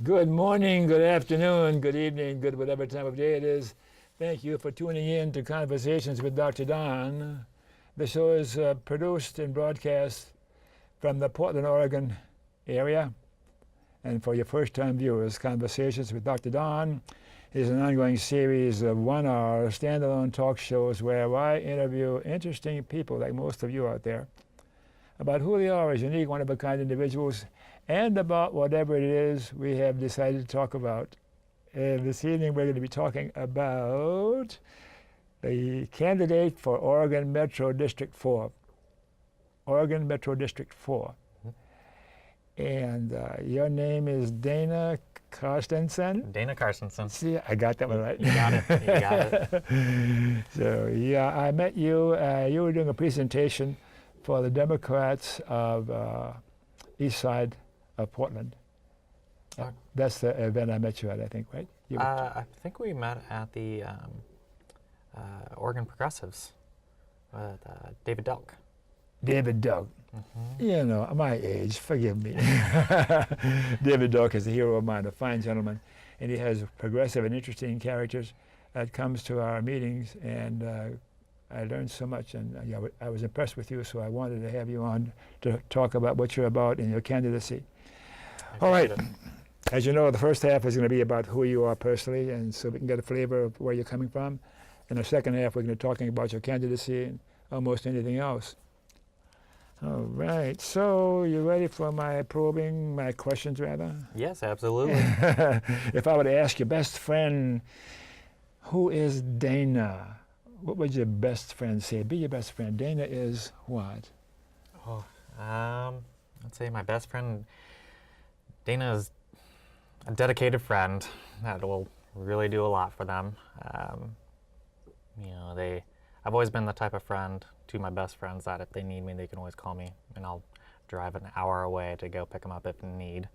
Good morning, good afternoon, good evening, good whatever time of day it is. Thank you for tuning in to Conversations with Dr. Don. The show is produced and broadcast from the Portland, Oregon area. And for your first-time viewers, Conversations with Dr. Don is an ongoing series of one-hour standalone talk shows where I interview interesting people, like most of you out there, about who they are as unique, one-of-a-kind individuals, and about whatever it is we have decided to talk about. And this evening we're going to be talking about the candidate for Oregon Metro District 4. Oregon Metro District 4. And your name is Dana Carstensen? Dana Carstensen. See, I got that one right. You got it. You got it. So, yeah, I met you. You were doing a presentation for the Democrats of East Side of Portland. That's the event I met you at, I think, right? I think we met at the Oregon Progressives with David Delk. David Delk. Mm-hmm. You know, my age, forgive me. David Delk is a hero of mine, a fine gentleman, and he has progressive and interesting characters that comes to our meetings, and I learned so much, and I was impressed with you, so I wanted to have you on to talk about what you're about in your candidacy. All right. As you know, the first half is going to be about who you are personally, and so we can get a flavor of where you're coming from. In the second half, we're going to be talking about your candidacy and almost anything else. All right. So you ready for my probing, my questions, rather? Yes, absolutely. If I were to ask your best friend, who is Dana? What would your best friend say? Be your best friend. Dana is what? Oh, I'd say my best friend, Dana is a dedicated friend that will really do a lot for them. You know, I've always been the type of friend to my best friends that if they need me, they can always call me, and I'll drive an hour away to go pick them up if in need.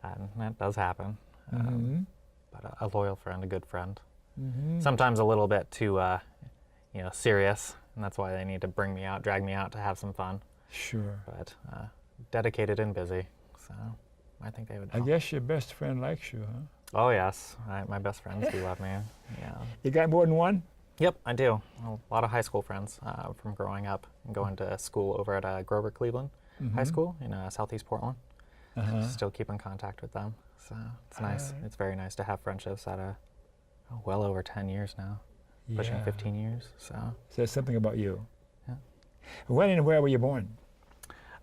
And that does happen. But a loyal friend, a good friend. Sometimes a little bit too, you know, serious, and that's why they need to bring me out, drag me out to have some fun. Sure. But dedicated and busy, so I think they would I guess your best friend likes you, huh? Oh, yes. My best friends do love me. Yeah. You got more than one? Yep, I do. A lot of high school friends from growing up and going to school over at Grover Cleveland High School in southeast Portland. Still keep in contact with them. So it's nice. It's very nice to have friendships at well over 10 years now, pushing 15 years. So Says something about you. Yeah. When and where were you born?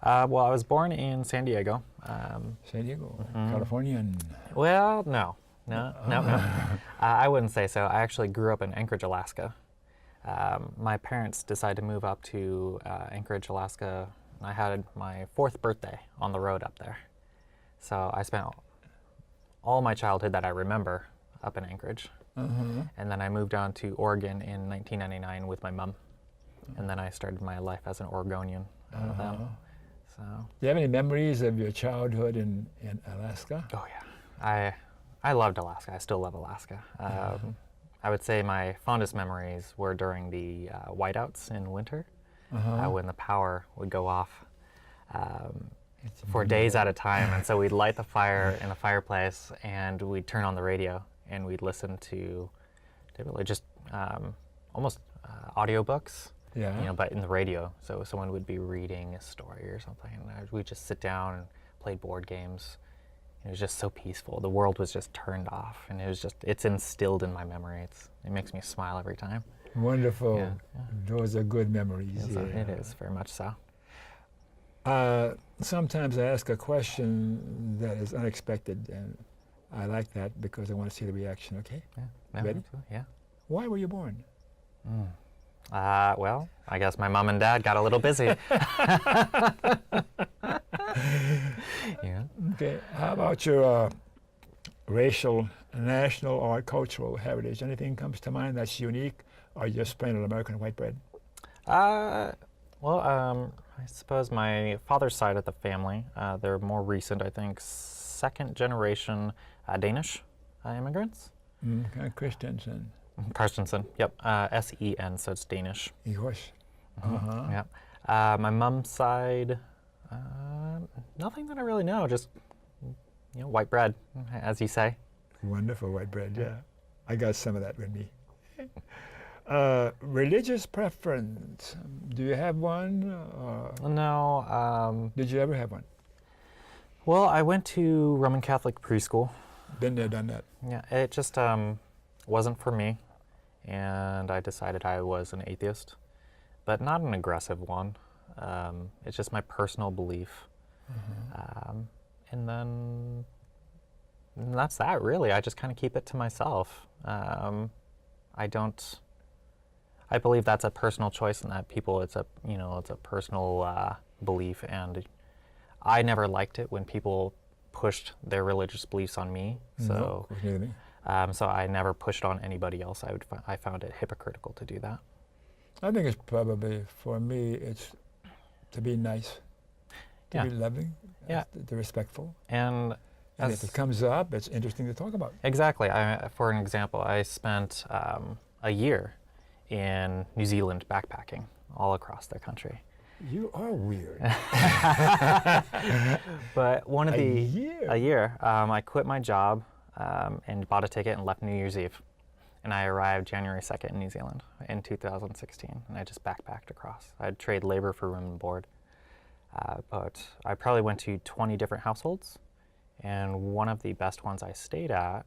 Well, I was born in San Diego. San Diego, Californian. Well, no. I wouldn't say so. I actually grew up in Anchorage, Alaska. My parents decided to move up to Anchorage, Alaska. And I had my 4th birthday on the road up there. So I spent all my childhood that I remember up in Anchorage. And then I moved down to Oregon in 1999 with my mom. And then I started my life as an Oregonian with them. So. Do you have any memories of your childhood in Alaska? Oh, yeah. I loved Alaska. I still love Alaska. I would say my fondest memories were during the whiteouts in winter, when the power would go off for days at a time. And so we'd light the fire in a fireplace, and we'd turn on the radio, and we'd listen to typically just almost audiobooks, you know, but in the radio. So someone would be reading a story or something, and we'd just sit down and play board games. It was just so peaceful. The world was just turned off, and it's instilled in my memory. It makes me smile every time. Wonderful. Yeah. Those are good memories. It is, very much so. Sometimes I ask a question that is unexpected, and I like that because I want to see the reaction, okay? Yeah. Ready? Yeah. Why were you born? Well, I guess my mom and dad got a little busy. Yeah. Okay. How about your racial, national, or cultural heritage? Anything comes to mind that's unique, or just plain old American white bread? Well, I suppose my father's side of the family, they're more recent, I think, 2nd generation Danish immigrants. Christensen. Carstensen, yep. S-E-N, so it's Danish. Yes. Yep. My mom's side, nothing that I really know, just white bread, as you say. Wonderful white bread, yeah. I got some of that with me. Religious preference. Do you have one? Or No. did you ever have one? Well, I went to Roman Catholic preschool. Been there, done that. Yeah, it just wasn't for me, and I decided I was an atheist, but not an aggressive one. It's just my personal belief. And then that's that, really. I just kind of keep it to myself. I believe that's a personal choice, and that it's a personal belief, and I never liked it when people pushed their religious beliefs on me. So, so I never pushed on anybody else. I found it hypocritical to do that. I think it's probably, for me, it's to be nice, to be loving, to be respectful. And if it comes up, it's interesting to talk about. Exactly. For an example, I spent a year in New Zealand backpacking all across their country. You are weird. But a year. I quit my job and bought a ticket and left New Year's Eve. And I arrived January 2nd in New Zealand in 2016, and I just backpacked across. I'd trade labor for room and board. But I probably went to 20 different households, and one of the best ones I stayed at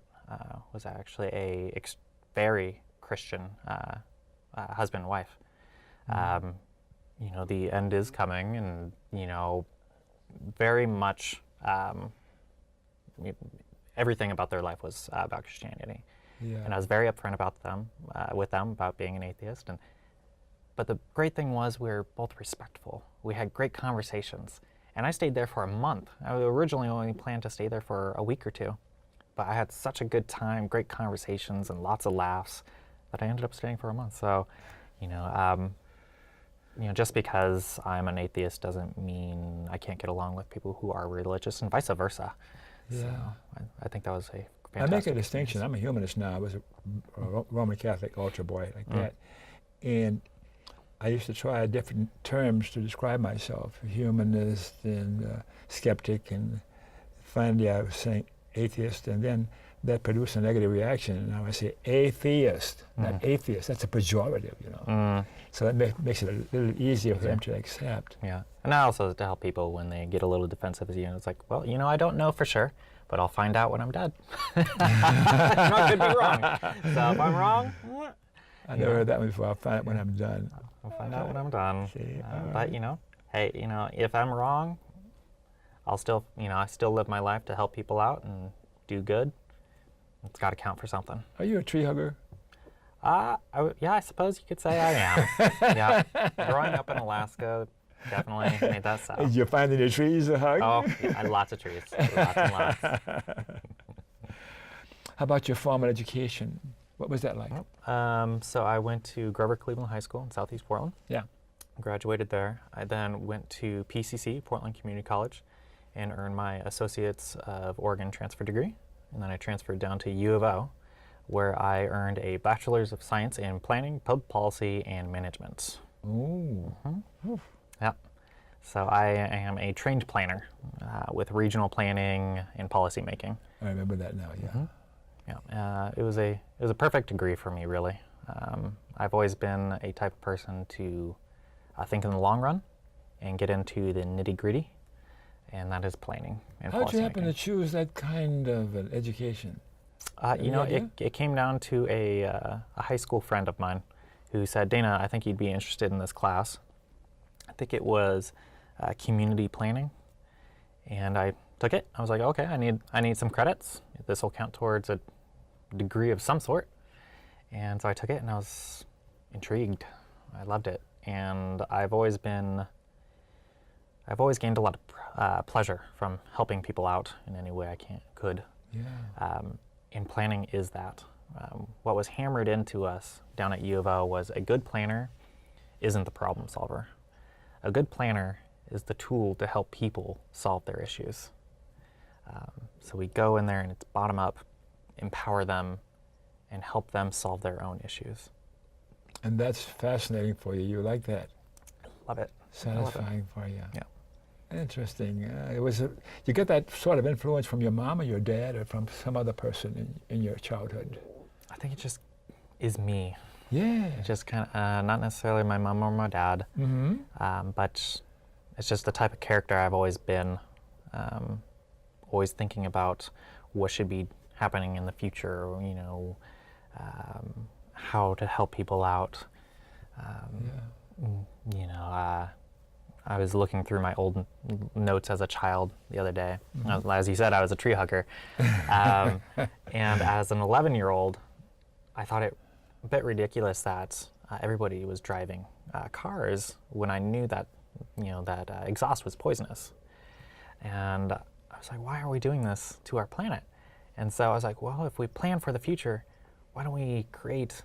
was actually a very Christian husband and wife. The end is coming, and, very much everything about their life was about Christianity. Yeah. And I was very upfront with them about being an atheist. But the great thing was we were both respectful. We had great conversations. And I stayed there for a month. I originally only planned to stay there for a week or two. But I had such a good time, great conversations, and lots of laughs that I ended up staying for a month. So, just because I'm an atheist doesn't mean I can't get along with people who are religious, and vice versa. Yeah. So I think that was a fantastic I make a distinction. I'm a humanist now. I was a Roman Catholic altar boy like that. And I used to try different terms to describe myself, humanist and skeptic, and finally I was saying atheist, and then that produced a negative reaction, and now I say atheist, not atheist. That's a pejorative, So that makes it a little easier for them to accept. Yeah, and I also to help people when they get a little defensive, it's like, well, I don't know for sure, but I'll find out when I'm dead. I could be wrong. So if I'm wrong, I never heard that one before. I'll find out when I'm done. I'll find out when I'm done. See, but hey, if I'm wrong, I'll still, I still live my life to help people out and do good. It's got to count for something. Are you a tree hugger? Yeah, I suppose you could say I am. Yeah, growing up in Alaska, definitely made that sound. Did you find any trees to hug? Oh, yeah, lots of trees, lots and lots. How about your formal education? What was that like? So I went to Grover Cleveland High School in Southeast Portland. Yeah. Graduated there. I then went to PCC, Portland Community College, and earned my Associates of Oregon transfer degree. And then I transferred down to U of O, where I earned a Bachelor's of Science in Planning, Public Policy, and Management. Ooh. Yeah. So I am a trained planner with regional planning and policy making. I remember that now, yeah. Yeah, it was a perfect degree for me, really. I've always been a type of person to think in the long run and get into the nitty-gritty, and that is planning and How did policy you happen making. to choose that kind of an education? It came down to a high school friend of mine who said, Dana, I think you'd be interested in this class. I think it was community planning, and I took it. I was like, okay, I need some credits. This will count towards a degree of some sort. And so I took it, and I was intrigued. I loved it, and I've always gained a lot of pleasure from helping people out in any way I could. Yeah. And planning is that. What was hammered into us down at U of O was a good planner isn't the problem solver. A good planner is the tool to help people solve their issues. So we go in there and it's bottom up, empower them, and help them solve their own issues. And that's fascinating for you. You like that? Love it. Satisfying for you. Yeah. Interesting. You get that sort of influence from your mom or your dad or from some other person in your childhood? I think it just is me. Yeah. It just kind of, not necessarily my mom or my dad, but it's just the type of character I've always been, always thinking about what should be happening in the future, how to help people out. I was looking through my old notes as a child the other day. As you said, I was a tree hugger. And as an 11-year-old, I thought it a bit ridiculous that everybody was driving cars when I knew that, that exhaust was poisonous. And I was like, why are we doing this to our planet? And so I was like, well, if we plan for the future, why don't we create,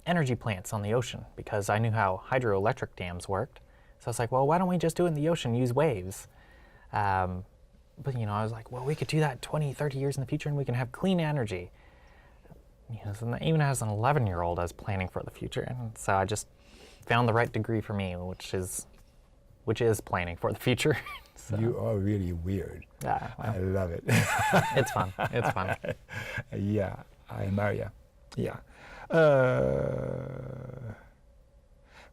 energy plants on the ocean? Because I knew how hydroelectric dams worked. So I was like, well, why don't we just do it in the ocean, use waves? But, I was like, well, we could do that 20, 30 years in the future and we can have clean energy. So even as an 11-year-old, I was planning for the future. And so I just found the right degree for me, which is planning for the future. So. You are really weird. Yeah, well, I love it. It's fun. It's fun. Yeah, I admire you. Yeah.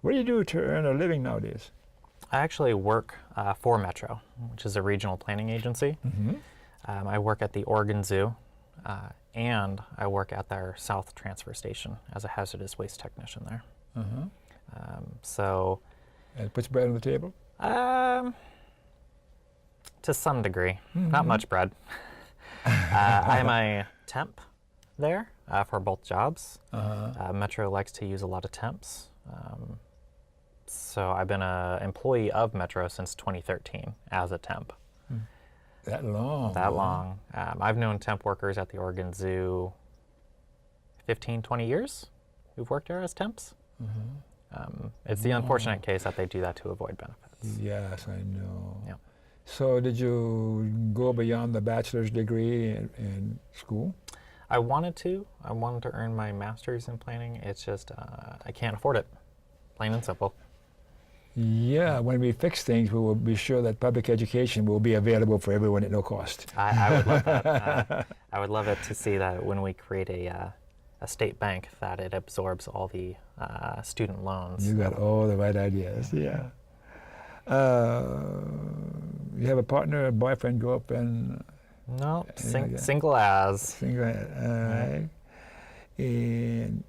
What do you do to earn a living nowadays? I actually work for Metro, which is a regional planning agency. I work at the Oregon Zoo, and I work at their South Transfer Station as a hazardous waste technician there. So. And it puts bread on the table? To some degree, not much bread. I am a temp there for both jobs. Metro likes to use a lot of temps. So I've been an employee of Metro since 2013 as a temp. That long? That long. I've known temp workers at the Oregon Zoo 15, 20 years who've worked there as temps. It's the unfortunate case that they do that to avoid benefits. Yes, I know. Yeah. So did you go beyond the bachelor's degree in school? I wanted to. I wanted to earn my master's in planning. It's just I can't afford it, plain and simple. Yeah, when we fix things, we will be sure that public education will be available for everyone at no cost. I would love that. I would love it to see that when we create a state bank, that it absorbs all the student loans. You got all the right ideas, yeah. You have a partner, a boyfriend, girlfriend? No, single as. Single as, all right. And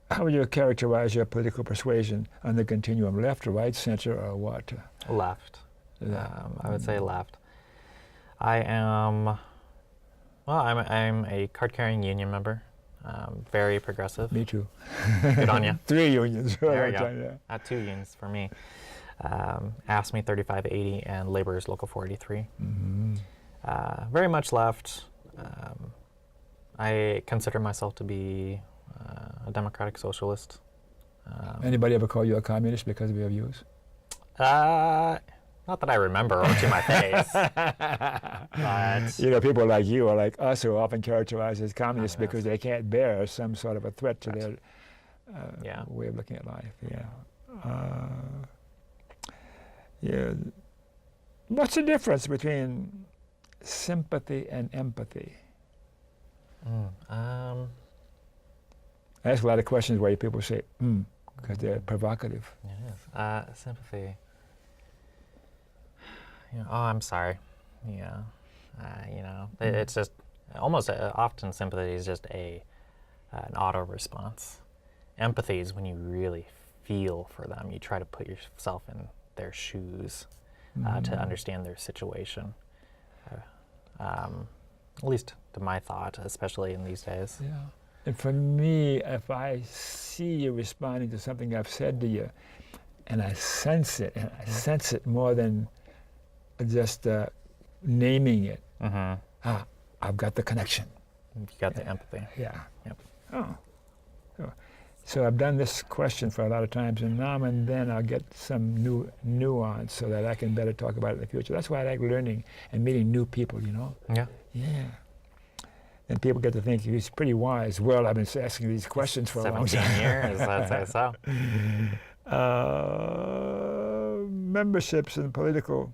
how would you characterize your political persuasion on the continuum, left, right, center, or what? Left. I would say left. I'm a card-carrying union member, very progressive. Me too. Good on you. 3 unions. There you go. 2 unions for me. AFSCME 3580 and Laborers Local 483. Very much left. I consider myself to be a democratic socialist. Anybody ever call you a communist because of your views? Not that I remember or to my face. But people like you or like us who are often characterized as communists because they can't bear some sort of a threat to their way of looking at life. Yeah. What's the difference between sympathy and empathy? I ask a lot of questions where people say, because they're provocative. It is. Sympathy. I'm sorry. Yeah. It's just almost often sympathy is just an auto response. Empathy is when you really feel for them. You try to put yourself in their shoes to understand their situation. At least to my thought, especially in these days. Yeah. And for me, if I see you responding to something I've said to you, and I sense it, and I sense it more than just naming it, I've got the connection. You got the empathy. Yeah. Yep. Oh. So I've done this question for a lot of times, and now and then I'll get some new nuance so that I can better talk about it in the future. That's why I like learning and meeting new people, Yeah. Yeah. And people get to think he's pretty wise. Well, I've been asking these questions for a long time. 17 years, I'd say so. memberships in political,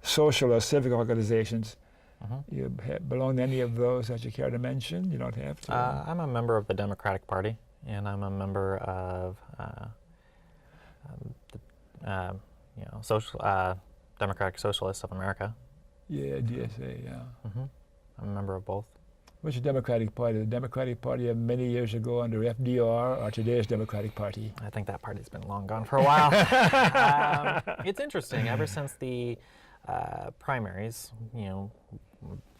social, or civic organizations. Mm-hmm. You belong to any of those that you care to mention? You don't have to. I'm a member of the Democratic Party, and I'm a member of Democratic Socialists of America. Yeah, DSA, yeah. Mm-hmm. I'm a member of both. What's your Democratic Party? The Democratic Party of many years ago under FDR or today's Democratic Party? I think that party's been long gone for a while. It's interesting. Ever since the primaries,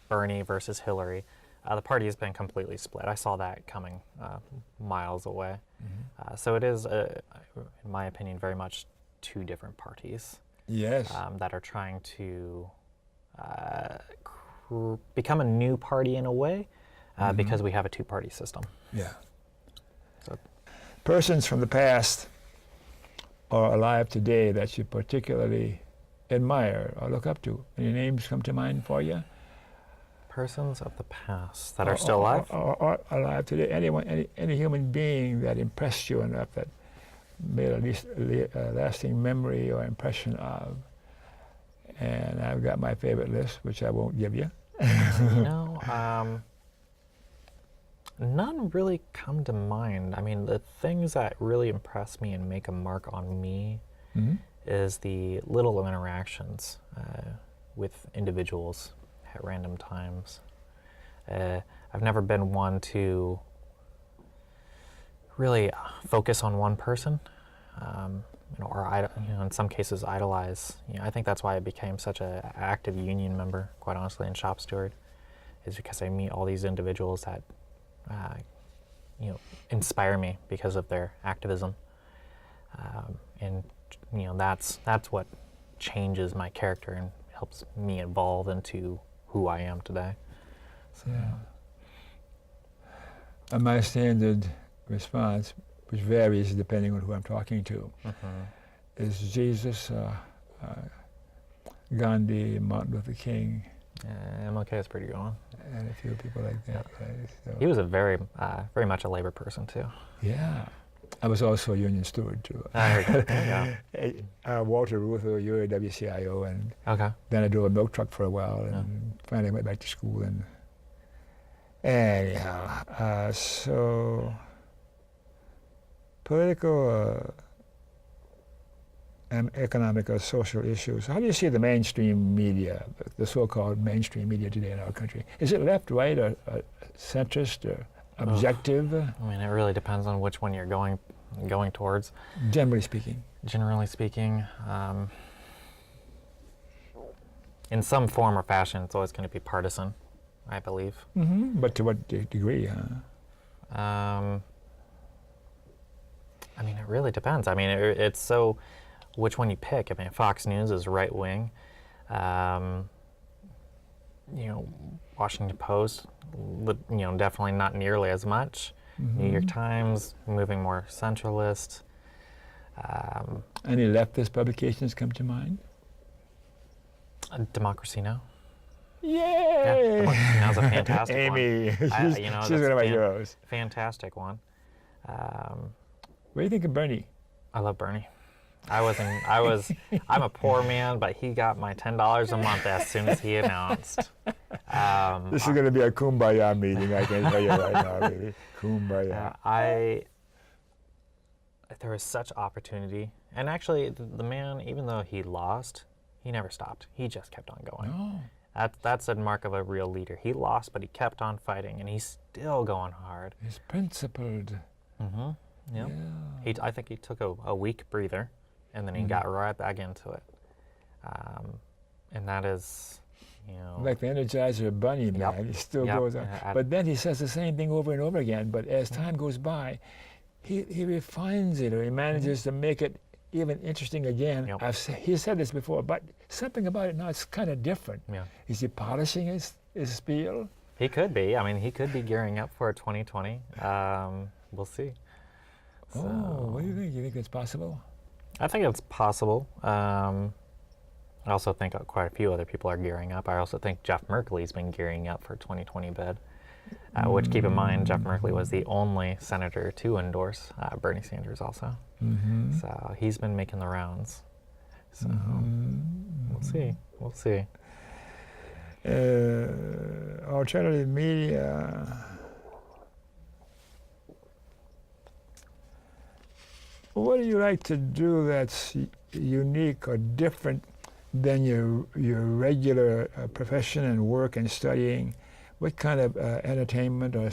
Bernie versus Hillary, the party has been completely split. I saw that coming miles away. Mm-hmm. So it is, in my opinion, very much two different parties. Yes. That are trying to become a new party in a way, because we have a two-party system. Yeah. So, persons from the past or alive today that you particularly admire or look up to? Any names come to mind for you? persons of the past that are still alive? Or alive today. Anyone, any human being that impressed you enough that made at least a lasting memory or impression of. And I've got my favorite list, which I won't give you. None really come to mind. I mean, the things that really impress me and make a mark on me is the little interactions with individuals at random times. I've never been one to really focus on one person, or in some cases idolize. I think that's why I became such an active union member, quite honestly, in shop steward, is because I meet all these individuals that inspire me because of their activism, and that's what changes my character and helps me evolve into who I am today. So. Yeah. And my standard response, which varies depending on who I'm talking to, is Jesus, Gandhi, Martin Luther King. MLK is pretty good one. And a few people like that. Yeah. So. He was a very much a labor person too. Yeah. I was also a union steward too. Walter Ruther, UAW-CIO, and then I drove a milk truck for a while, and finally went back to school. And anyhow, so political and economic or social issues. How do you see the mainstream media, the so-called mainstream media today in our country? Is it left, right, or centrist, or objective? I mean, it really depends on which one you're going towards. Generally speaking. Generally speaking, in some form or fashion, it's always going to be partisan, I believe. But to what degree? I mean, it really depends. I mean, it's so. Which one you pick? I mean, Fox News is right wing. Washington Post, definitely not nearly as much. New York Times, moving more centralist. Any leftist publications come to mind? Democracy Now! Yay! Yeah, Democracy Now! Is a fantastic Amy, one. she's one of my heroes. Fantastic one. What do you think of Bernie? I love Bernie. I'm a poor man, but he got my $10 a month as soon as he announced. This is going to be a kumbaya meeting, I can tell you right now, baby. Kumbaya. There was such opportunity. And actually, the man, even though he lost, he never stopped. He just kept on going. No. That's a mark of a real leader. He lost, but he kept on fighting, and he's still going hard. He's principled. Yep. Yeah. I think he took a week breather, and then he got right back into it. And that is, like the Energizer Bunny, man. He still goes on. But then he says the same thing over and over again. But as time goes by, he refines it, or he manages to make it even interesting again. He said this before, but something about it now, it's kind of different. Yeah. Is he polishing his spiel? He could be. I mean, he could be gearing up for 2020. We'll see. So, what do you think? You think it's possible? I think it's possible. I also think quite a few other people are gearing up. I also think Jeff Merkley's been gearing up for 2020 bid, which, keep in mind, Jeff Merkley was the only senator to endorse Bernie Sanders also. So he's been making the rounds. So we'll see. We'll see. Alternative media. What do you like to do that's unique or different than your regular profession and work and studying? What kind of entertainment or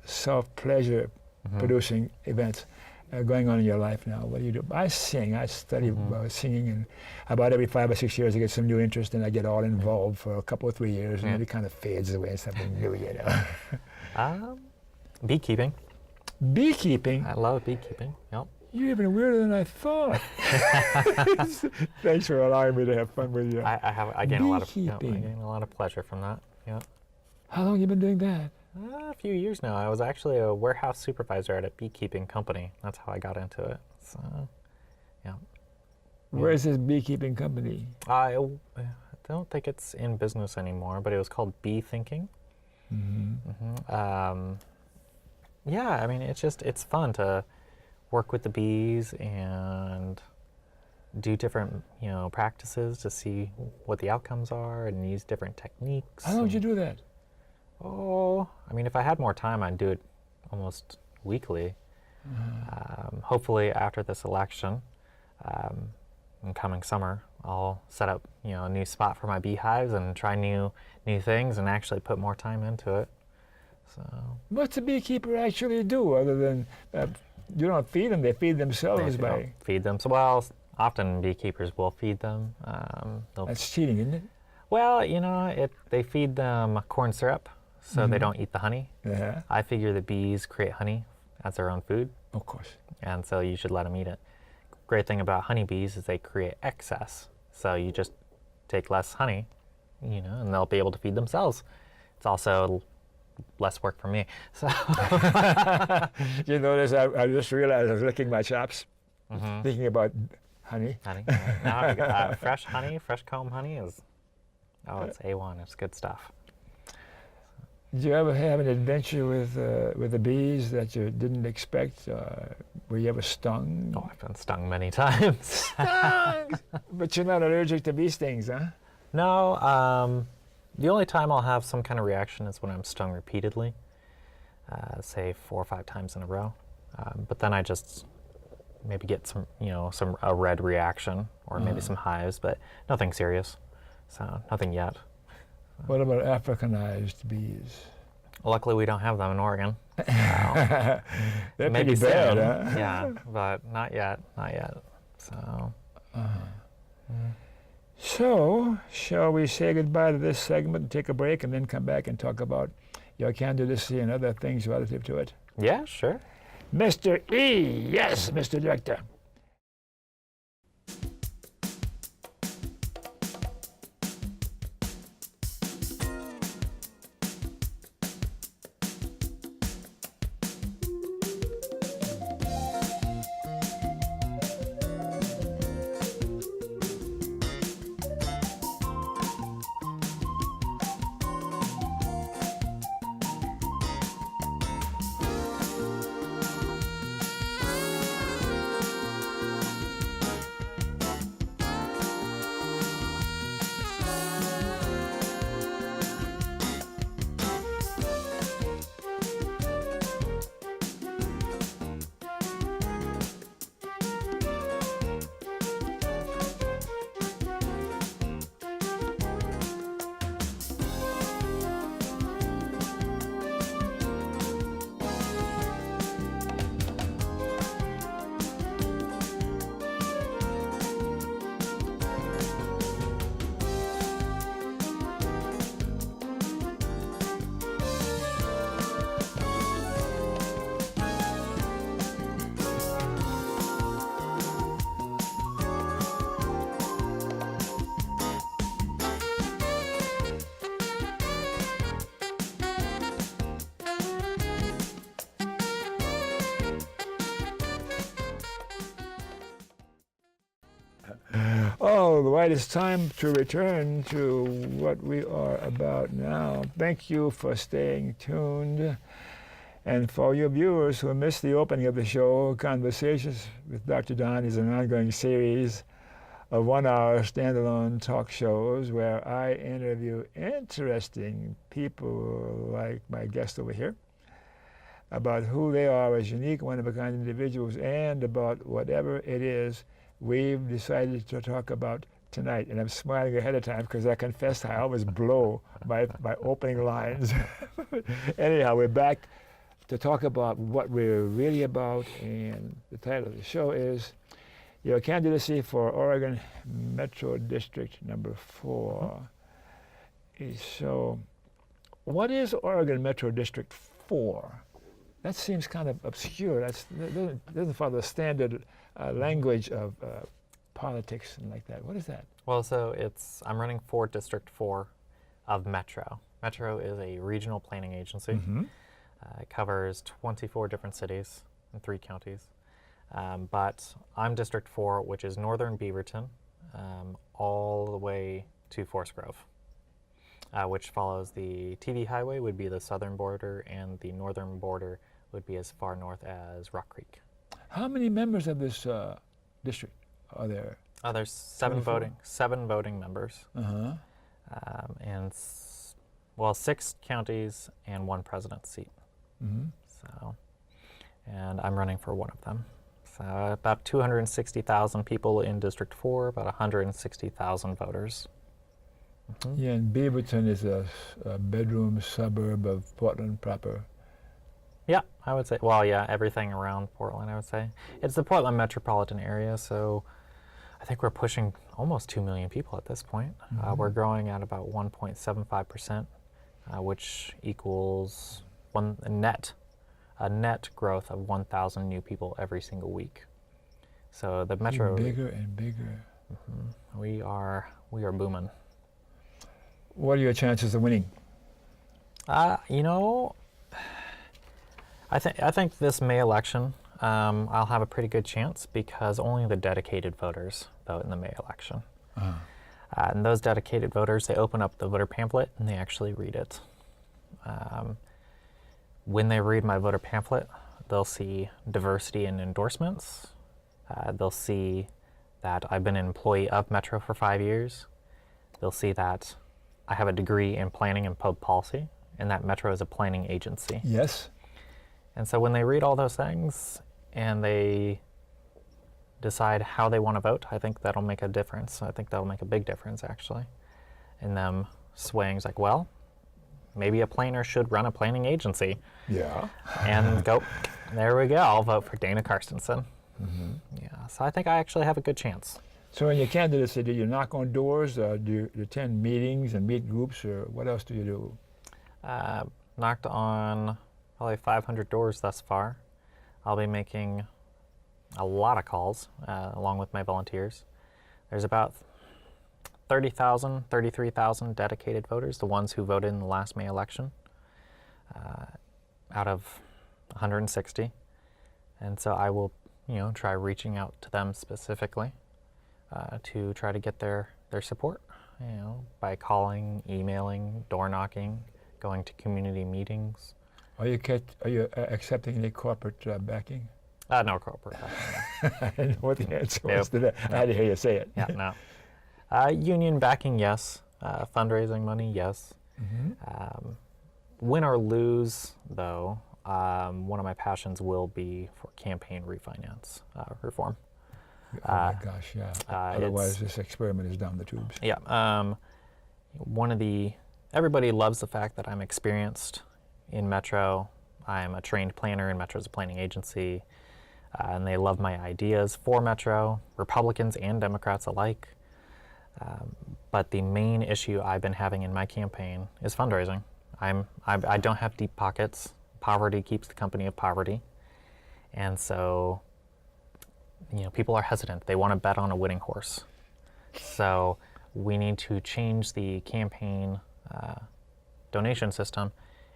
self-pleasure producing events are going on in your life now? What do you do? I sing. I study singing, and about every 5 or 6 years I get some new interest, and I get all involved for a couple or 3 years, and then it kind of fades away and something new, you know. Beekeeping. Beekeeping? I love beekeeping. Yep. You're even weirder than I thought. Thanks for allowing me to have fun with you. I gain a lot of I gain a lot of pleasure from that. Yeah. How long have you been doing that? A few years now. I was actually a warehouse supervisor at a beekeeping company. That's how I got into it. So, yeah. Where's this beekeeping company? I don't think it's in business anymore, but it was called Bee Thinking. Yeah, I mean, it's fun to work with the bees and do different, practices to see what the outcomes are and use different techniques. How long did you do that? Oh, I mean, if I had more time, I'd do it almost weekly. Hopefully after this election, in coming summer, I'll set up, a new spot for my beehives and try new things and actually put more time into it. So. What's a beekeeper actually do other than you don't feed them? They feed themselves by feed them. So, well, often beekeepers will feed them. That's cheating, isn't it? Well, they feed them corn syrup, so they don't eat the honey. Yeah. I figure the bees create honey as their own food. Of course. And so you should let them eat it. Great thing about honeybees is they create excess. So you just take less honey, and they'll be able to feed themselves. It's also less work for me. So You notice I just realized I was licking my chops, thinking about honey. Honey. Now, fresh honey, fresh comb honey it's A1. It's good stuff. Did you ever have an adventure with the bees that you didn't expect? Were you ever stung? Oh, I've been stung many times. Stung! But you're not allergic to bee stings, huh? No. The only time I'll have some kind of reaction is when I'm stung repeatedly, say 4 or 5 times in a row. But then I just maybe get a red reaction or maybe some hives, but nothing serious. So nothing yet. What about Africanized bees? Luckily, we don't have them in Oregon. They're maybe pretty bad, soon. huh? Yeah, but not yet. So. So, shall we say goodbye to this segment and take a break and then come back and talk about your candidacy and other things relative to it? Yeah, sure. Mr. E, yes, Mr. Director. Oh, right, it's time to return to what we are about now. Thank you for staying tuned. And for your viewers who missed the opening of the show, Conversations with Dr. Don is an ongoing series of 1-hour standalone talk shows where I interview interesting people like my guest over here about who they are as unique, one-of-a-kind individuals, and about whatever it is we've decided to talk about tonight. And I'm smiling ahead of time because I confess I always blow my opening lines. Anyhow, we're back to talk about what we're really about, and the title of the show is your candidacy for Oregon Metro District number 4. So, what is Oregon Metro District 4? That seems kind of obscure. That doesn't follow the standard language of politics and like that. What is that? Well, so I'm running for District 4 of Metro. Metro is a regional planning agency. Mm-hmm. It covers 24 different cities and 3 counties. But I'm District 4, which is northern Beaverton, all the way to Forest Grove, which follows the TV highway would be the southern border, and the northern border would be as far north as Rock Creek. How many members of this district are there? There's 7 voting members, and 6 counties and 1 president's seat. Mm-hmm. So, and I'm running for one of them. So about 260,000 people in District 4, about 160,000 voters. Mm-hmm. Yeah, and Beaverton is a bedroom suburb of Portland proper. Yeah, I would say, well, yeah, everything around Portland, I would say. It's the Portland metropolitan area, so I think we're pushing almost 2 million people at this point. Mm-hmm. We're growing at about 1.75%, which equals a net growth of 1,000 new people every single week. So the metro bigger and bigger. Mm-hmm. We are booming. What are your chances of winning? I think this May election, I'll have a pretty good chance because only the dedicated voters vote in the May election. And those dedicated voters, they open up the voter pamphlet and they actually read it. When they read my voter pamphlet, they'll see diversity in endorsements. They'll see that I've been an employee of Metro for 5 years. They'll see that I have a degree in planning and public policy, and that Metro is a planning agency. Yes. And so when they read all those things and they decide how they want to vote, I think that'll make a difference. I think that'll make a big difference, actually, in them swaying like, well, maybe a planner should run a planning agency. Yeah. And go, there we go, I'll vote for Dana Carstensen. Mm-hmm. Yeah, so I think I actually have a good chance. So in your candidacy, do you knock on doors, do you attend meetings and meet groups, or what else do you do? Knocked on probably 500 doors thus far. I'll be making a lot of calls along with my volunteers. There's about 33,000 dedicated voters, the ones who voted in the last May election, out of 160. And so I will, try reaching out to them specifically to try to get their support, by calling, emailing, door knocking, going to community meetings. Are you accepting any corporate backing? No corporate backing. I didn't know what the answer was to that. I had to hear you say it. Yeah, no. Union backing, yes. Fundraising money, yes. Mm-hmm. Win or lose, though, one of my passions will be for campaign refinance reform. Oh my gosh, yeah. Otherwise, this experiment is down the tubes. Yeah. Everybody loves the fact that I'm experienced in Metro. I'm a trained planner, and Metro is a planning agency. And they love my ideas for Metro, Republicans and Democrats alike. But the main issue I've been having in my campaign is fundraising. I don't have deep pockets. Poverty keeps the company of poverty. And so, people are hesitant. They want to bet on a winning horse. So we need to change the campaign donation system.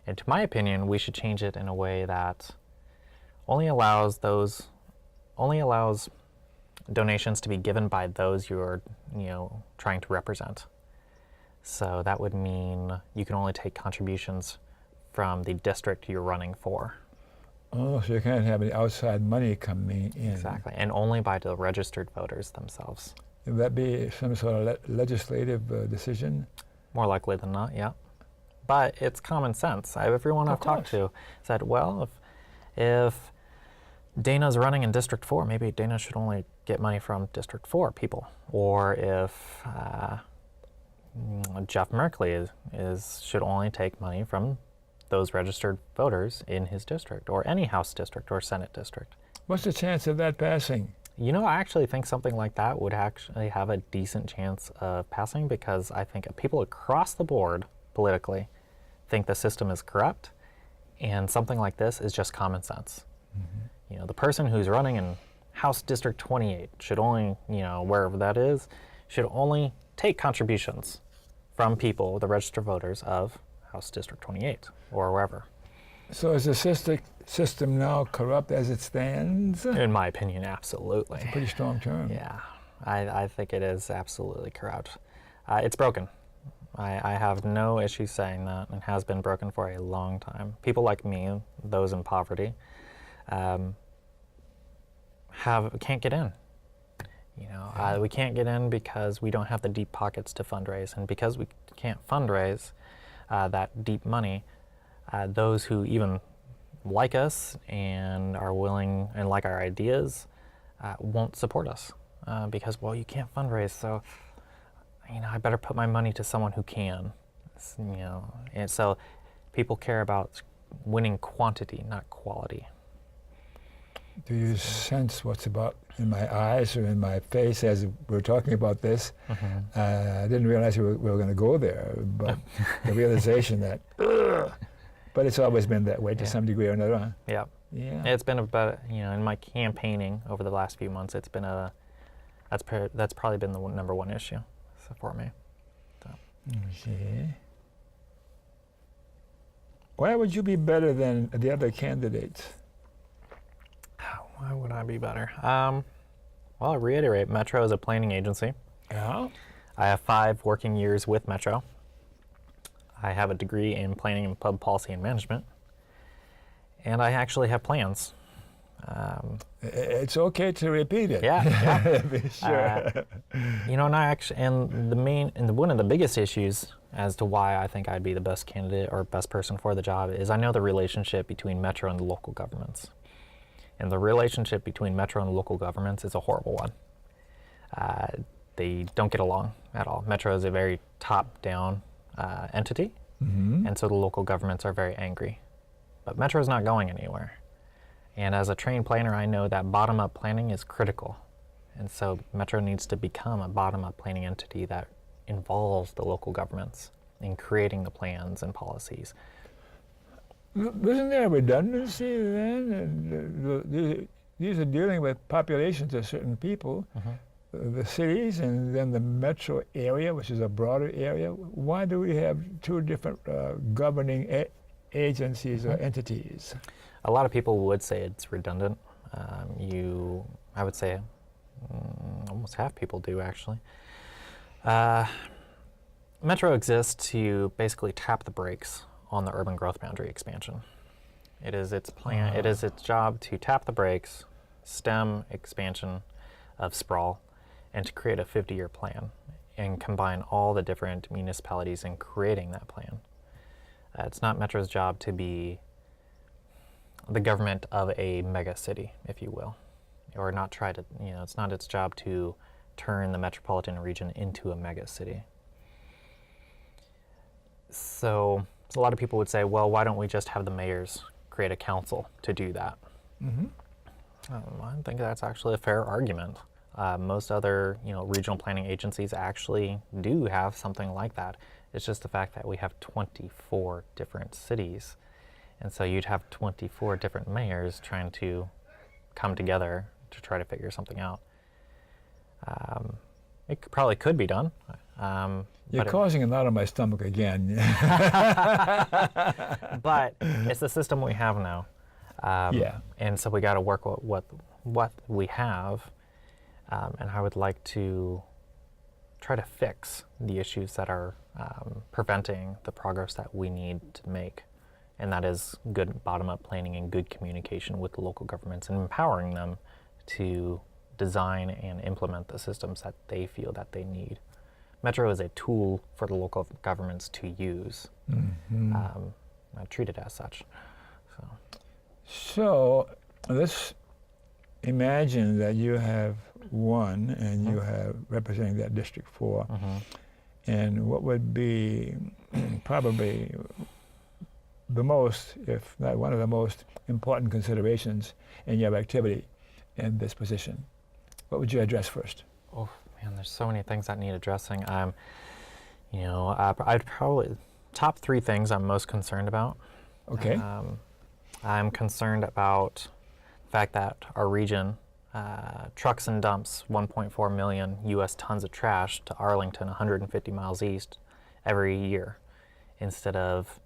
And to my opinion, we should change it in a way that only allows donations to be given by those you're, trying to represent. So that would mean you can only take contributions from the district you're running for. Oh, so you can't have any outside money coming in. Exactly, and only by the registered voters themselves. Would that be some sort of legislative decision? More likely than not, yeah. But it's common sense. Everyone I've talked to said, well, if Dana's running in District 4, maybe Dana should only get money from District 4 people. Or if Jeff Merkley should only take money from those registered voters in his district, or any House district or Senate district. What's the chance of that passing? You know, I actually think something like that would actually have a decent chance of passing, because I think people across the board politically think the system is corrupt, and something like this is just common sense. You know, the person who's running in House District 28 should only, wherever that is, should only take contributions from people, the registered voters of House District 28 or wherever. So is the system now corrupt as it stands? In my opinion, absolutely. That's a pretty strong term. Yeah, I think it is absolutely corrupt. It's broken. I have no issue saying that. It has been broken for a long time. People like me, those in poverty, can't get in. We can't get in because we don't have the deep pockets to fundraise, and because we can't fundraise that deep money, those who even like us and are willing and like our ideas won't support us because, well, you can't fundraise, so I better put my money to someone who can. And so people care about winning quantity, not quality. Do you sense what's about in my eyes or in my face as we're talking about this? I didn't realize we were going to go there, but the realization that, but it's always been that way to some degree or another. Huh? Yeah. Yeah. It's been about, in my campaigning over the last few months, it's been that's probably been the number one issue for me. So. Okay. Why would you be better than the other candidates? Why would I be better? Well, I'll reiterate, Metro is a planning agency. Yeah. I have 5 working years with Metro. I have a degree in planning and public policy and management. And I actually have plans. It's okay to repeat it. Yeah. Be sure. And one of the biggest issues as to why I think I'd be the best candidate or best person for the job is I know the relationship between Metro and the local governments. And the relationship between Metro and local governments is a horrible one. They don't get along at all. Metro is a very top-down entity, and so the local governments are very angry. But Metro is not going anywhere. And as a trained planner, I know that bottom-up planning is critical. And so Metro needs to become a bottom-up planning entity that involves the local governments in creating the plans and policies. Isn't there a redundancy then? And these are dealing with populations of certain people, the cities, and then the metro area, which is a broader area. Why do we have 2 different governing agencies or entities? A lot of people would say it's redundant. I would say almost half people do actually. Metro exists to basically tap the brakes on the urban growth boundary expansion. It is its plan. It is its job to tap the brakes, stem expansion of sprawl, and to create a 50-year plan and combine all the different municipalities in creating that plan. It's not Metro's job to be the government of a mega city, if you will, or not try to, it's not its job to turn the metropolitan region into a mega city. So a lot of people would say, well, why don't we just have the mayors create a council to do that? I think that's actually a fair argument. Most other, regional planning agencies actually do have something like that. It's just the fact that we have 24 different cities. And so you'd have 24 different mayors trying to come together to try to figure something out. It probably could be done. You're causing a knot on my stomach again. But it's the system we have now. And so we got to work with what we have. And I would like to try to fix the issues that are preventing the progress that we need to make. And that is good bottom-up planning and good communication with the local governments and empowering them to design and implement the systems that they feel that they need. Metro is a tool for the local governments to use. I treat it as such. So let's imagine that you have one and you have representing that District 4. And what would be probably the most, if not one of the most important considerations in your activity in this position? What would you address first? Oh man, there's so many things that need addressing. I'd probably, top 3 things I'm most concerned about. Okay. I'm concerned about the fact that our region trucks and dumps 1.4 million U.S. tons of trash to Arlington, 150 miles east, every year, instead of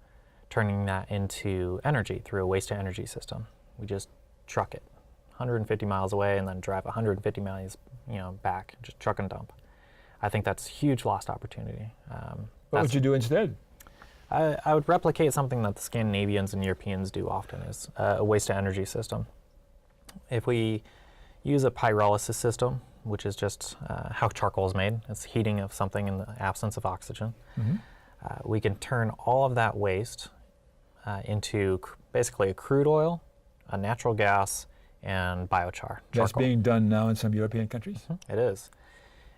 turning that into energy through a waste-to-energy system. We just truck it 150 miles away and then drive 150 miles, back, just truck and dump. I think that's a huge lost opportunity. What would you do instead? I would replicate something that the Scandinavians and Europeans do often, is a waste-to-energy system. If we use a pyrolysis system, which is just how charcoal is made, it's heating of something in the absence of oxygen, we can turn all of that waste into basically a crude oil, a natural gas, and biochar. That's charcoal. being done now in some European countries? It is.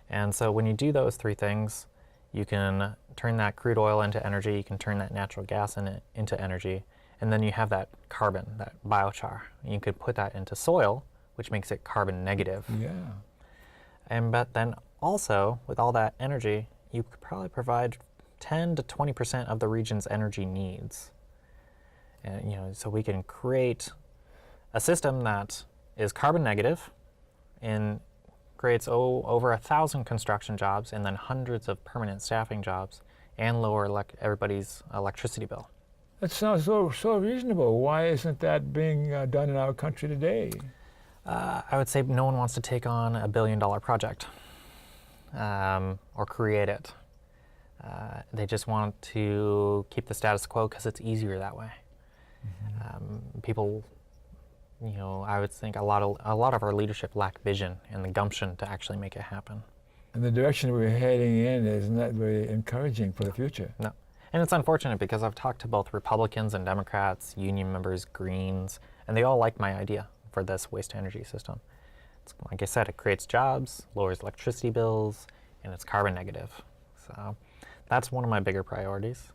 And so when you do those 3 things, you can turn that crude oil into energy, you can turn that natural gas into energy, and then you have that carbon, that biochar. You could put that into soil, which makes it carbon negative. Yeah. But then also, with all that energy, you could probably provide 10 to 20% of the region's energy needs. And so we can create a system that is carbon negative and creates over 1,000 construction jobs and then hundreds of permanent staffing jobs and lower everybody's electricity bill. That sounds so reasonable. Why isn't that being done in our country today? I would say no one wants to take on a $1 billion project or create it. They just want to keep the status quo because it's easier that way. People, I would think a lot of our leadership lack vision and the gumption to actually make it happen. And the direction we're heading in is not very encouraging for the future. No. And it's unfortunate because I've talked to both Republicans and Democrats, union members, Greens, and they all like my idea for this waste-to-energy system. It's, like I said, it creates jobs, lowers electricity bills, and it's carbon negative. So that's one of my bigger priorities.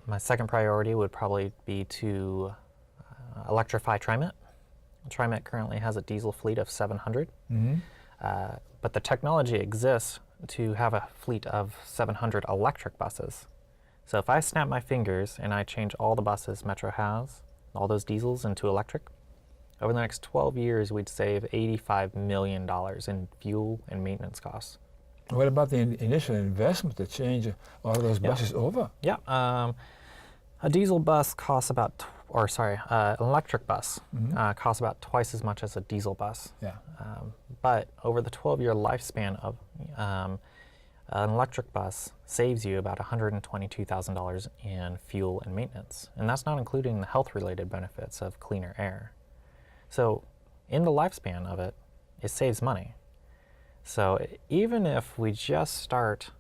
My second priority would probably be to electrify TriMet. TriMet currently has a diesel fleet of 700, but the technology exists to have a fleet of 700 electric buses. So if I snap my fingers and I change all the buses Metro has, all those diesels into electric, over the next 12 years we'd save $85 million in fuel and maintenance costs. What about the initial investment to change all of those buses over? Yeah, a diesel bus costs about, an electric bus costs about twice as much as a diesel bus. Yeah. But over the 12-year lifespan of an electric bus saves you about $122,000 in fuel and maintenance. And that's not including the health-related benefits of cleaner air. So in the lifespan of it, it saves money. So even if we just start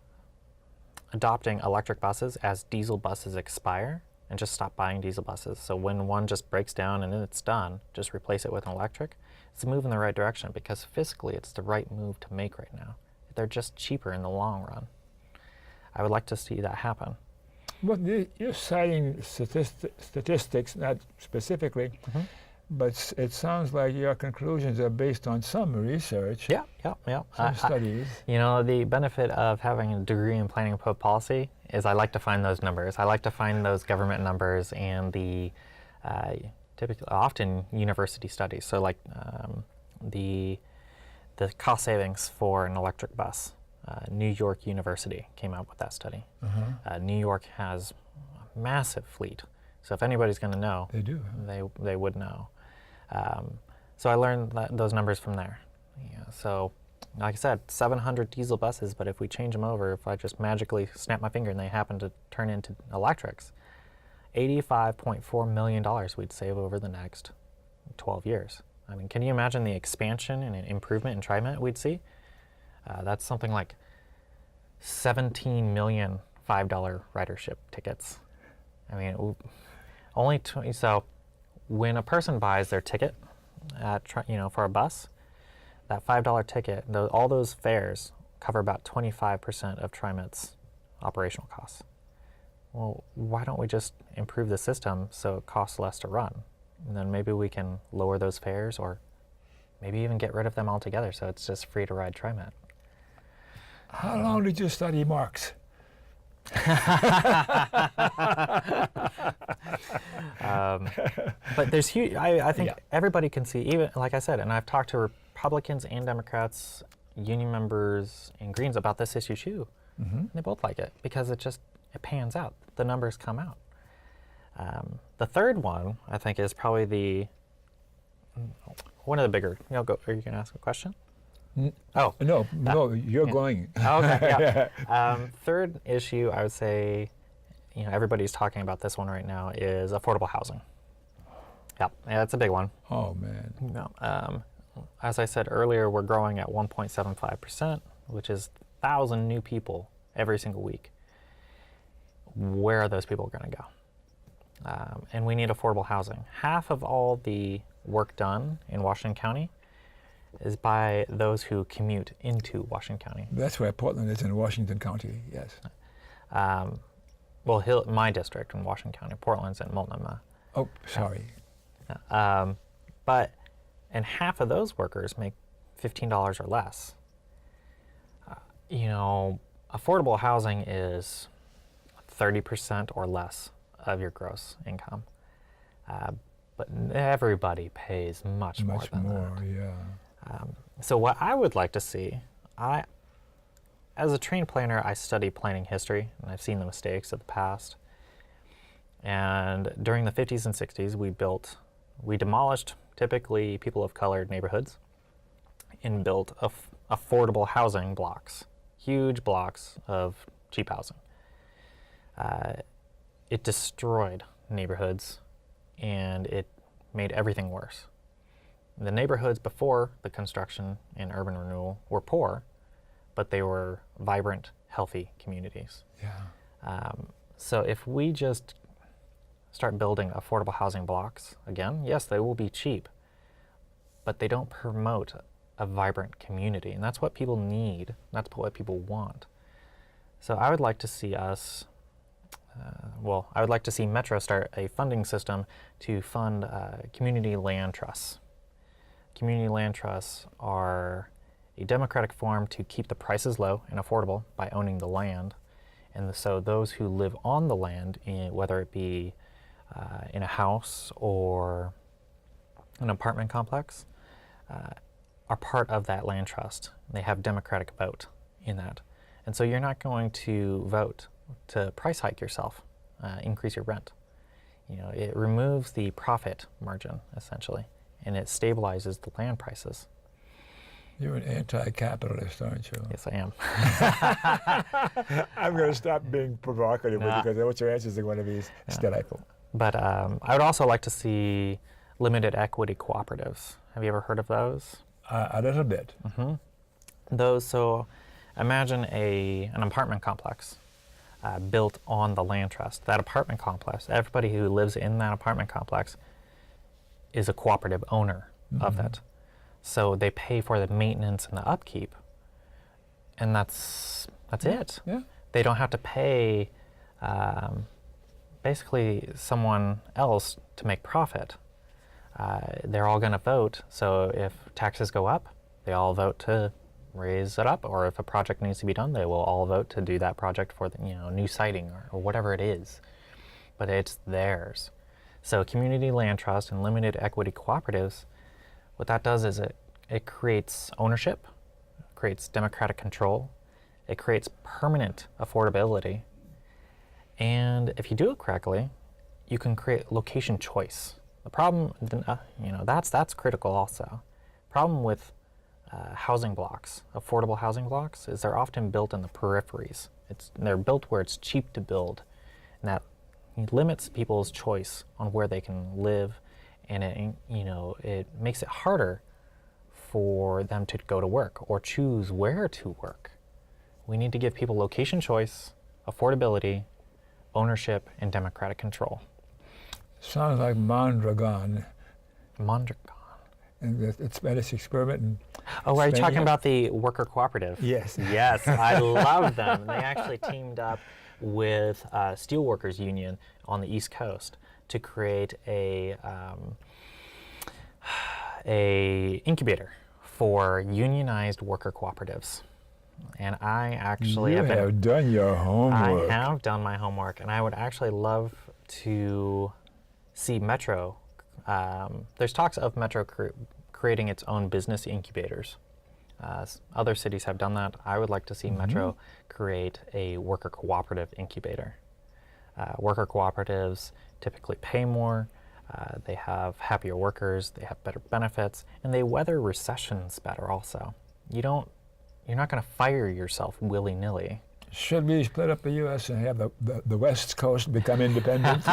adopting electric buses as diesel buses expire and just stop buying diesel buses, so when one just breaks down and then it's done, just replace it with an electric, it's a move in the right direction because fiscally it's the right move to make right now. They're just cheaper in the long run. I would like to see that happen. Well, you're citing statistics, not specifically, but it sounds like your conclusions are based on some research. Yeah. Some studies. The benefit of having a degree in planning and public policy is I like to find those numbers. I like to find those government numbers and the often university studies. So like the cost savings for an electric bus. New York University came out with that study. New York has a massive fleet. So if anybody's going to know, They do. They would know. So I learned those numbers from there. So like I said, 700 diesel buses, but if we change them over, if I just magically snap my finger and they happen to turn into electrics, $85.4 million we'd save over the next 12 years. I mean, can you imagine the expansion and an improvement in TriMet we'd see? That's something like 17 million $5 ridership tickets. I mean, only 20, so when a person buys their ticket at, for a bus, that $5 ticket, all those fares cover about 25% of TriMet's operational costs. Well, why don't we just improve the system so it costs less to run? And then maybe we can lower those fares, or maybe even get rid of them altogether so it's just free to ride TriMet. How long did you study Marx? But there's huge, I think everybody can see, even like I said, and I've talked to Republicans and Democrats, union members and Greens about this issue too. And they both like it because it pans out. The numbers come out. The third one, I think, is probably one of the bigger. Are you going to ask a question? Oh. No, you're going. Okay, yeah. Third issue, I would say, everybody's talking about this one right now, is affordable housing. Yeah, it's a big one. Oh, man. No, as I said earlier, we're growing at 1.75%, which is 1,000 new people every single week. Where are those people going to go? And we need affordable housing. Half of all the work done in Washington County is by those who commute into Washington County. That's where Portland is, in Washington County, yes. Well, my district in Washington County, Portland's in Multnomah. Oh, sorry. And half of those workers make $15 or less. Affordable housing is 30% or less of your gross income. But everybody pays much more than that. Yeah. So what I would like to see, as a trained planner, I study planning history, and I've seen the mistakes of the past. And during the 50s and 60s, we demolished typically people of color neighborhoods and built affordable housing blocks, huge blocks of cheap housing. It destroyed neighborhoods, and it made everything worse. The neighborhoods before the construction and urban renewal were poor, but they were vibrant, healthy communities. Yeah. So if we just start building affordable housing blocks again, yes, they will be cheap, but they don't promote a vibrant community, and that's what people need. That's what people want. So I would like to see us, I would like to see Metro start a funding system to fund community land trusts. Community land trusts are a democratic form to keep the prices low and affordable by owning the land. And so those who live on the land, whether it be in a house or an apartment complex, are part of that land trust. They have democratic vote in that. And so you're not going to vote to price hike yourself, increase your rent. It removes the profit margin, essentially, and it stabilizes the land prices. You're an anti-capitalist, aren't you? Yes, I am. I'm going to stop being provocative because what your answers are going to be delightful. But I would also like to see limited equity cooperatives. Have you ever heard of those? A little bit. Those, so imagine an apartment complex built on the land trust. That apartment complex, everybody who lives in that apartment complex is a cooperative owner of that. So they pay for the maintenance and the upkeep, and that's it. Yeah. They don't have to pay basically someone else to make profit. They're all going to vote, so if taxes go up, they all vote to raise it up, or if a project needs to be done, they will all vote to do that project for the new siding or whatever it is. But it's theirs. So community land trust and limited equity cooperatives, what that does is it creates ownership, creates democratic control, it creates permanent affordability, and if you do it correctly, you can create location choice. The problem, that's critical also. Problem with housing blocks, affordable housing blocks, is they're often built in the peripheries. They're built where it's cheap to build, and that limits people's choice on where they can live and it makes it harder for them to go to work or choose where to work. We need to give people location choice, affordability, ownership, and democratic control. Sounds like Mondragon. Mondragon. And it's been this experiment. In Oh, are you Spain, talking yeah? about the worker cooperative? Yes. Yes, I love them. They actually teamed up with Steelworkers Union on the East Coast to create a incubator for unionized worker cooperatives. And I actually You have done your homework. I have done my homework, and I would actually love to see Metro. There's talks of Metro creating its own business incubators. Other cities have done that. I would like to see Metro create a worker cooperative incubator. Worker cooperatives typically pay more, they have happier workers, they have better benefits, and they weather recessions better also. You're not going to fire yourself willy-nilly. Should we split up the U.S. and have the West Coast become independent?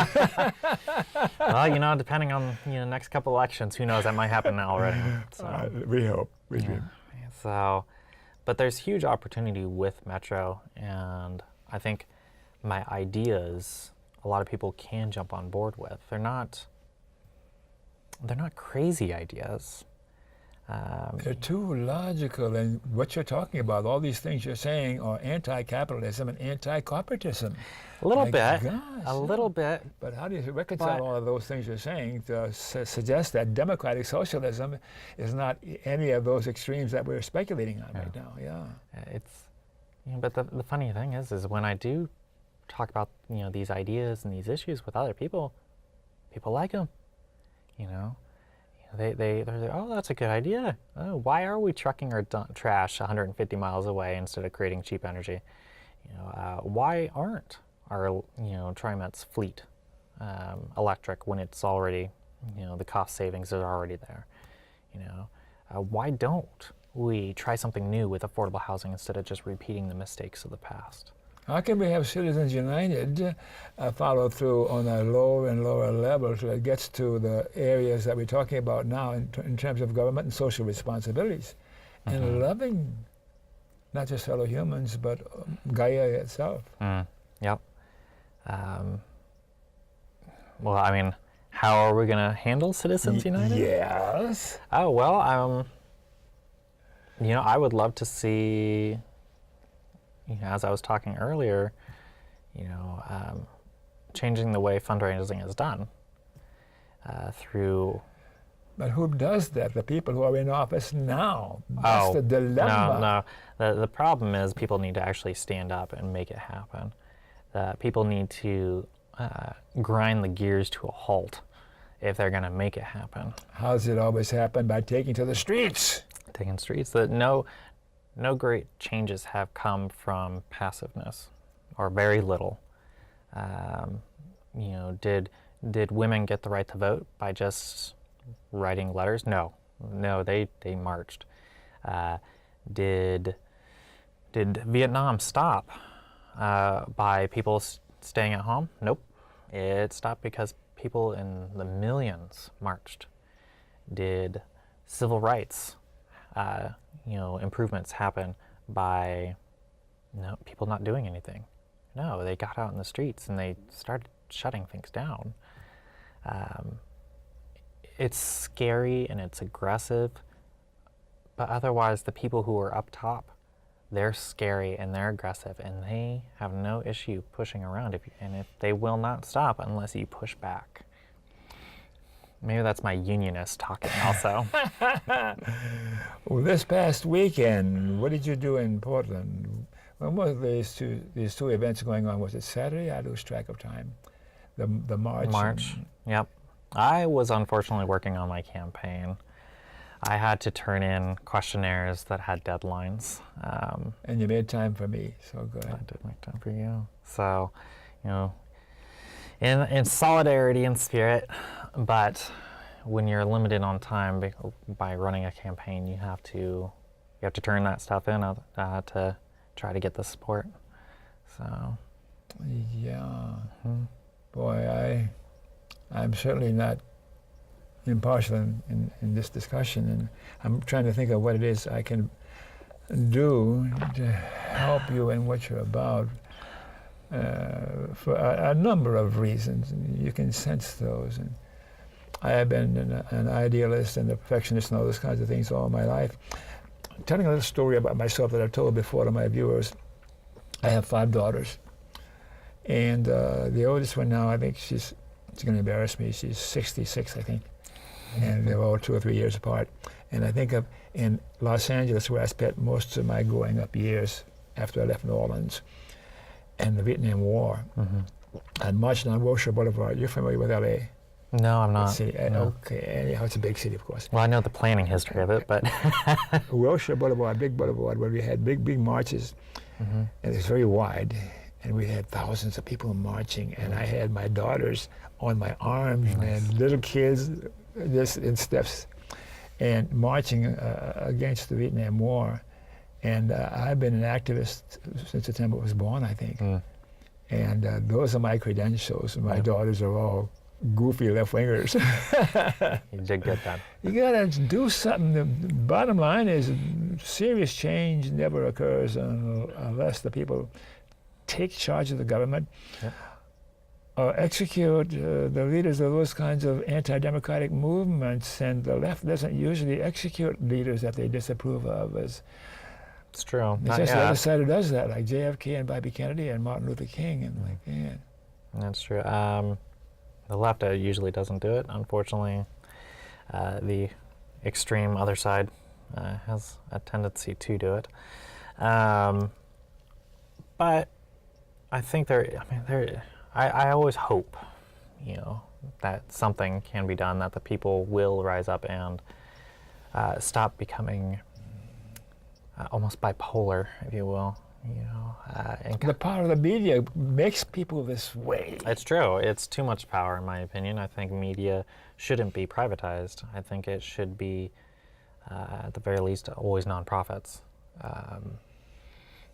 Well, depending on next couple elections, who knows, that might happen now already. So. We hope. We dream. So, but there's huge opportunity with Metro, and I think my ideas, a lot of people can jump on board with. They're not crazy ideas. They're too logical, and what you're talking about, all these things you're saying, are anti-capitalism and anti-corporatism. A little My bit, gosh, a little bit. But how do you reconcile all of those things you're saying to suggest that democratic socialism is not any of those extremes that we're speculating on right now? Yeah. But the funny thing is when I do talk about these ideas and these issues with other people, people like them. They're like, oh, that's a good idea. Oh, why are we trucking our trash 150 miles away instead of creating cheap energy? Why aren't our TriMet's fleet electric when it's already the cost savings are already there? Why don't we try something new with affordable housing instead of just repeating the mistakes of the past? How can we have Citizens United follow through on a lower and lower level so it gets to the areas that we're talking about now in terms of government and social responsibilities and loving not just fellow humans but Gaia itself? Yep. Well, I mean, how are we going to handle Citizens United? Yes. Oh, well, I would love to see, as I was talking earlier, changing the way fundraising is done through. But who does that? The people who are in office now. That's the dilemma. No. The problem is people need to actually stand up and make it happen. People need to grind the gears to a halt if they're going to make it happen. How does it always happen? By taking to the streets. Taking streets. That no great changes have come from passiveness, or very little. Did women get the right to vote by just writing letters? No, they marched. Did Vietnam stop by people staying at home? Nope. It stopped because people in the millions marched. Did civil rights improvements happen by people not doing anything? No, they got out in the streets and they started shutting things down. It's scary and it's aggressive, but otherwise the people who are up top, they're scary and they're aggressive and they have no issue pushing around if they will not stop unless you push back. Maybe that's my unionist talking also. Well, this past weekend, what did you do in Portland? When were these two events going on? Was it Saturday? I lose track of time. The march. Yep. I was unfortunately working on my campaign. I had to turn in questionnaires that had deadlines. And you made time for me, so good. I did make time for you. So, in solidarity and spirit, but when you're limited on time by running a campaign, you have to turn that stuff in to try to get the support. So. Yeah. Boy, I'm certainly not impartial in this discussion, and I'm trying to think of what it is I can do to help you in what you're about for a number of reasons, and you can sense those. And I have been an idealist and a perfectionist and all those kinds of things all my life. Telling a little story about myself that I've told before to my viewers. I have 5 daughters, and the oldest one now, I think she's going to embarrass me, she's 66, I think, and they're all 2 or 3 years apart. And I think of in Los Angeles, where I spent most of my growing up years after I left New Orleans, and the Vietnam War. I marched on Wilshire Boulevard. You're familiar with L.A.? No, I'm not. City. No. Okay, anyhow, it's a big city, of course. Well, I know the planning history of it, but Wilshire Boulevard, big boulevard, where we had big marches, and it's very wide, and we had thousands of people marching, and I had my daughters on my arms, and little kids just in steps, and marching against the Vietnam War. And I've been an activist since the time I was born, I think. And those are my credentials. My daughters are all goofy left-wingers. you did get that. You gotta do something. The bottom line is serious change never occurs unless the people take charge of the government or execute the leaders of those kinds of anti-democratic movements. And the left doesn't usually execute leaders that they disapprove of. It's true. It's just the other side who does that, like JFK and Bobby Kennedy and Martin Luther King, and like, man. That's true. The left usually doesn't do it. Unfortunately, the extreme other side has a tendency to do it. But I think I always hope, that something can be done, that the people will rise up and stop becoming almost bipolar, if you will. And the power of the media makes people this way. It's true. It's too much power, in my opinion. I think media shouldn't be privatized. I think it should be, at the very least, always nonprofits.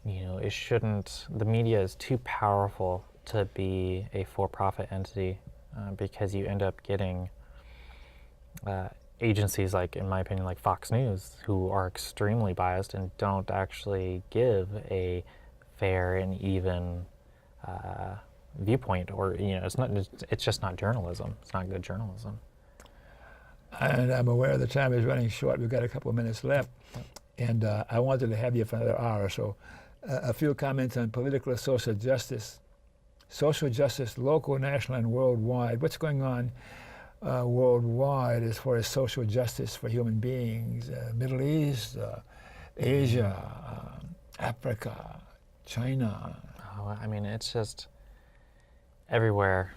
It shouldn't. The media is too powerful to be a for-profit entity because you end up getting agencies like, in my opinion, like Fox News, who are extremely biased and don't actually give a fair and even viewpoint, or it's just not journalism. It's not good journalism. And I'm aware the time is running short. We've got a couple of minutes left, and I wanted to have you for another hour or so. A few comments on political and social justice, local, national, and worldwide. What's going on worldwide as far as social justice for human beings? Middle East, Asia, Africa, China. Oh, I mean, it's just everywhere.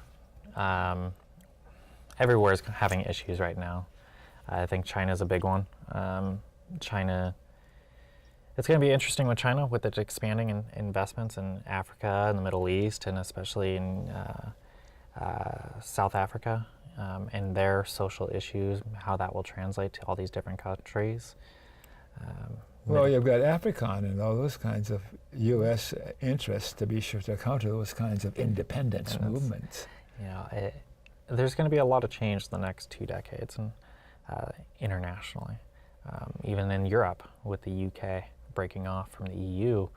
Everywhere is having issues right now. I think China's a big one. China. It's going to be interesting with China, with its expanding in investments in Africa and the Middle East, and especially in South Africa, and their social issues, how that will translate to all these different countries. Well, you've got AFRICON and all those kinds of U.S. interests to be sure to counter those kinds of independence movements. There's going to be a lot of change in the next 2 decades, and internationally. Even in Europe, with the UK breaking off from the EU,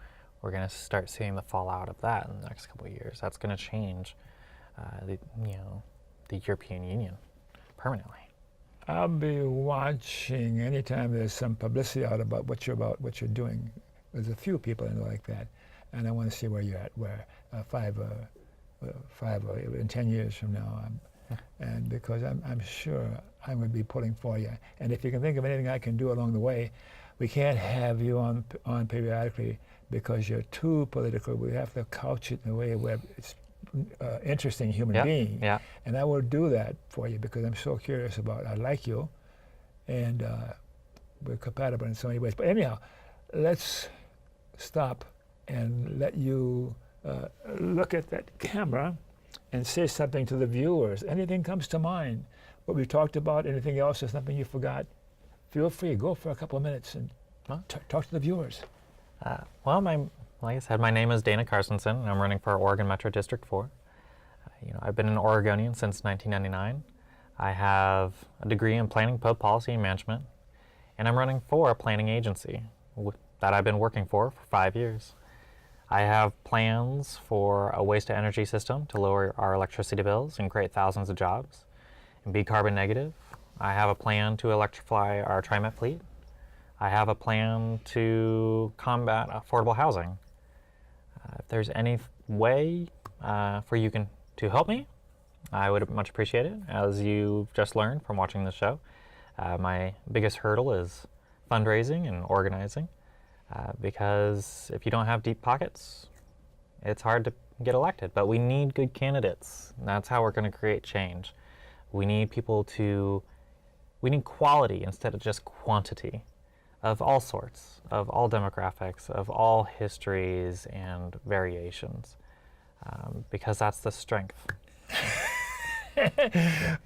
we're going to start seeing the fallout of that in the next couple of years. That's going to change the European Union permanently. I'll be watching anytime there's some publicity out about what you're doing. There's a few people I know like that, and I want to see where you're at, where 5 or in 10 years from now. And because I'm sure I'm going to be pulling for you. And if you can think of anything I can do along the way, we can't have you on periodically because you're too political. We have to couch it in a way where it's interesting human being. Yeah. And I will do that for you because I'm so curious about. I like you, and we're compatible in so many ways. But anyhow, let's stop and let you look at that camera and say something to the viewers. Anything comes to mind, what we talked about, anything else, or something you forgot, feel free. Go for a couple of minutes and talk to the viewers. Like I said, my name is Dana Carstensen, and I'm running for Oregon Metro District 4. I've been an Oregonian since 1999. I have a degree in planning, public policy, and management, and I'm running for a planning agency that I've been working for 5 years. I have plans for a waste-to-energy system to lower our electricity bills and create thousands of jobs and be carbon negative. I have a plan to electrify our TriMet fleet. I have a plan to combat affordable housing. If there's any way for you to help me, I would much appreciate it. As you just learned from watching this show, my biggest hurdle is fundraising and organizing, because if you don't have deep pockets, it's hard to get elected. But we need good candidates. And that's how we're going to create change. We need we need quality instead of just quantity, of all sorts, of all demographics, of all histories and variations, because that's the strength.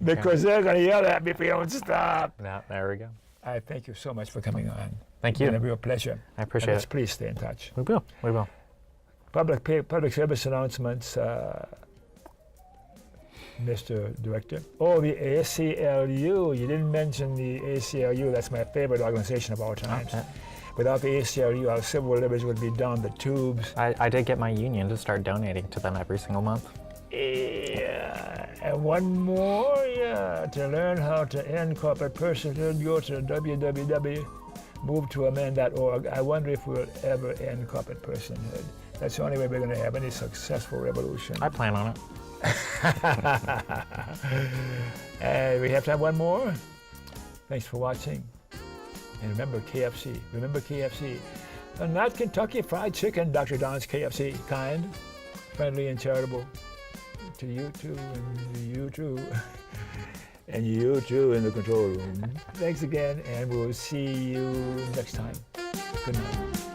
Because they're going to yell at me if we don't stop. Yeah, there we go. I thank you so much for coming on. Thank you. It's been a real pleasure. I appreciate Let's it. please stay in touch. We will. We will. Public service announcements, Mr. Director. Oh, the ACLU. You didn't mention the ACLU. That's my favorite organization of all times. Okay. Without the ACLU, our civil liberties would be down the tubes. I did get my union to start donating to them every single month. Yeah. And one more, to learn how to end corporate personhood, go to www.movetoamend.org. I wonder if we'll ever end corporate personhood. That's the only way we're going to have any successful revolution. I plan on it. And we have to have one more. Thanks for watching. And remember KFC. Remember KFC. And not Kentucky Fried Chicken, Dr. Don's KFC. Kind, friendly, and charitable. To you too, and you too. And you too in the control room. Thanks again, and we'll see you next time. Good night.